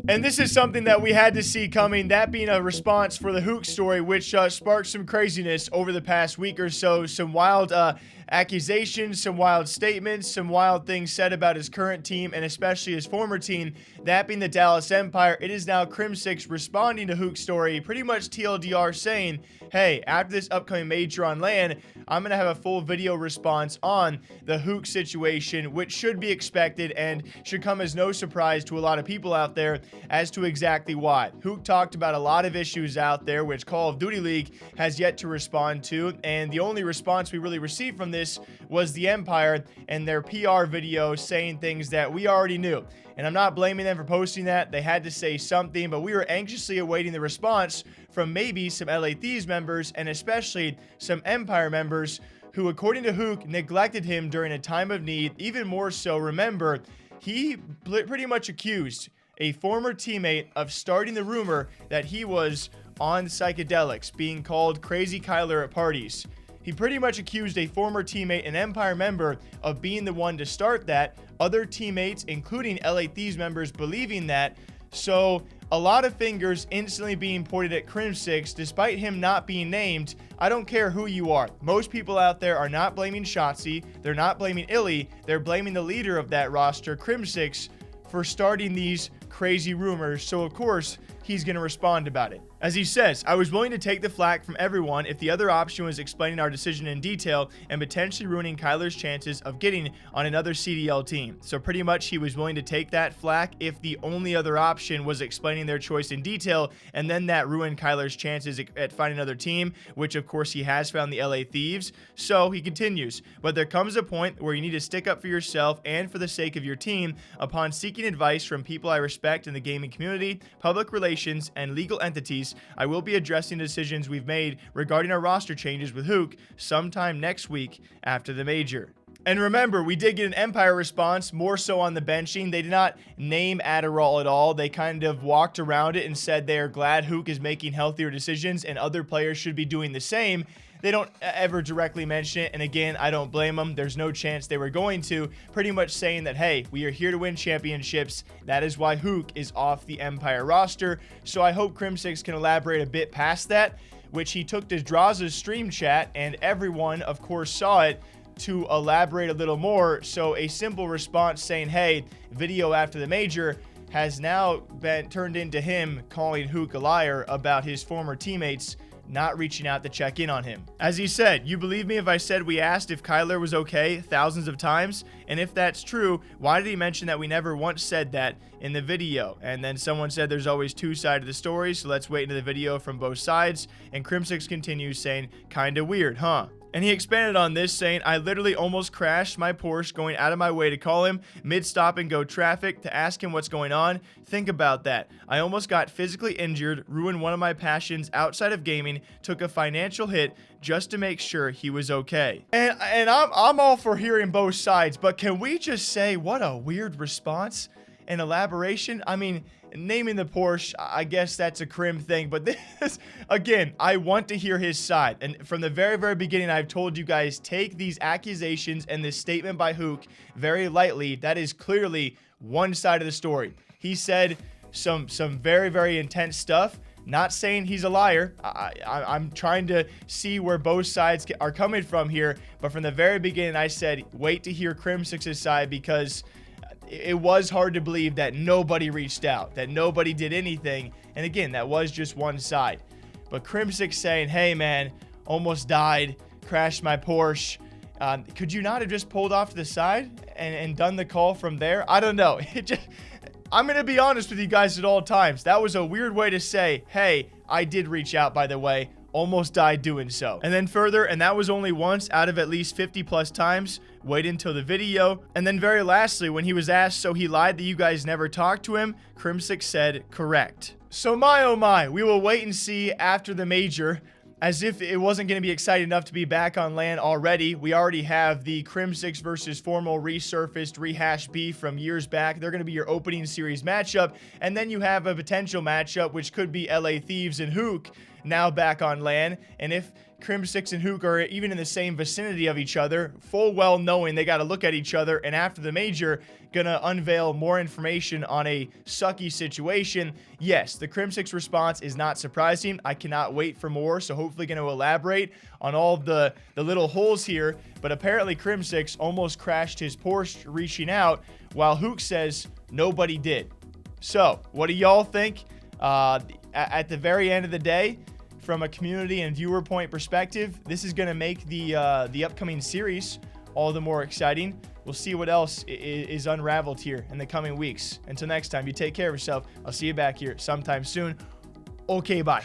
And this is something that we had to see coming, that being a response for the Huke story, which sparked some craziness over the past week or so. Some wild accusations, some wild statements, some wild things said about his current team and especially his former team, that being the Dallas Empire. It is now Crimsix responding to Huke's story, pretty much TLDR saying, hey, after this upcoming major on LAN, I'm going to have a full video response on the Huke situation, which should be expected and should come as no surprise to a lot of people out there as to exactly why. Huke talked about a lot of issues out there, which Call of Duty League has yet to respond to, and the only response we really received from this was the Empire and their PR video saying things that we already knew. And I'm not blaming them for posting that. They had to say something, but we were anxiously awaiting the response from maybe some LA Thieves members and especially some Empire members who, according to Huke, neglected him during a time of need. Even more so, remember, he pretty much accused a former teammate of starting the rumor that he was on psychedelics, being called Crazy Kyler at parties. He pretty much accused a former teammate, an Empire member, of being the one to start that. Other teammates, including LA Thieves members, believing that. So a lot of fingers instantly being pointed at Crimsix, despite him not being named. I don't care who you are. Most people out there are not blaming Shotzi. They're not blaming Illy. They're blaming the leader of that roster, Crimsix, for starting these crazy rumors. So of course he's going to respond about it. As he says, I was willing to take the flack from everyone if the other option was explaining our decision in detail and potentially ruining Kyler's chances of getting on another CDL team. So pretty much he was willing to take that flack if the only other option was explaining their choice in detail, and then that ruined Kyler's chances at finding another team, which of course he has found, the LA Thieves. So he continues, but there comes a point where you need to stick up for yourself and for the sake of your team. Upon seeking advice from people I respect in the gaming community, public relations, and legal entities, I will be addressing decisions we've made regarding our roster changes with Huke sometime next week after the major. And remember, we did get an Empire response, more so on the benching. They did not name Adderall at all. They kind of walked around it and said they are glad Huke is making healthier decisions and other players should be doing the same. They don't ever directly mention it, and again, I don't blame them. There's no chance they were going to. Pretty much saying that, hey, we are here to win championships. That is why Huke is off the Empire roster. So I hope Crimsix can elaborate a bit past that, which he took to Draza's stream chat, and everyone, of course, saw it, to elaborate a little more. So a simple response saying, hey, video after the major, has now been turned into him calling Huke a liar about his former teammates not reaching out to check in on him. As he said, you believe me if I said we asked if Kyler was okay thousands of times? And if that's true, why did he mention that we never once said that in the video? And then someone said there's always two sides of the story, so let's wait into the video from both sides. And Crimsix continues saying, kinda weird, huh? And he expanded on this, saying, I literally almost crashed my Porsche going out of my way to call him mid-stop and go traffic to ask him what's going on. Think about that. I almost got physically injured, ruined one of my passions outside of gaming, took a financial hit just to make sure he was okay. And I'm all for hearing both sides, but can we just say what a weird response and elaboration? I mean, naming the Porsche, I guess that's a Crim thing, but this, again, I want to hear his side. And from the very, very beginning, I've told you guys, take these accusations and this statement by Huke very lightly. That is clearly one side of the story. He said some very, very intense stuff. Not saying he's a liar. I'm trying to see where both sides are coming from here. But from the very beginning, I said, wait to hear Crimsix's side, because it was hard to believe that nobody reached out, that nobody did anything. And again, that was just one side. But Crimsix saying, hey man, almost died, crashed my Porsche. Could you not have just pulled off to the side and done the call from there? I don't know. I'm going to be honest with you guys at all times. That was a weird way to say, hey, I did reach out, by the way. Almost died doing so. And then further, and that was only once out of at least 50 plus times. Wait until the video. And then very lastly, when he was asked, so he lied that you guys never talked to him, Crimsix said, correct. So my oh my, we will wait and see after the major. As if it wasn't going to be exciting enough to be back on LAN already. We already have the Crimsix versus Formal resurfaced rehash beef from years back. They're going to be your opening series matchup. And then you have a potential matchup, which could be LA Thieves and Huke. now back on land. And if Crimsix and Huke are even in the same vicinity of each other, full well knowing they got to look at each other, and after the major, gonna unveil more information on a sucky situation. Yes, the Crimsix response is not surprising. I cannot wait for more, so hopefully gonna elaborate on all of the little holes here. But apparently Crimsix almost crashed his Porsche reaching out, while Huke says nobody did. So what do y'all think? At the very end of the day, from a community and viewer point perspective, this is going to make the upcoming series all the more exciting. We'll see what else is unraveled here in the coming weeks. Until next time, you take care of yourself. I'll see you back here sometime soon. Okay, bye.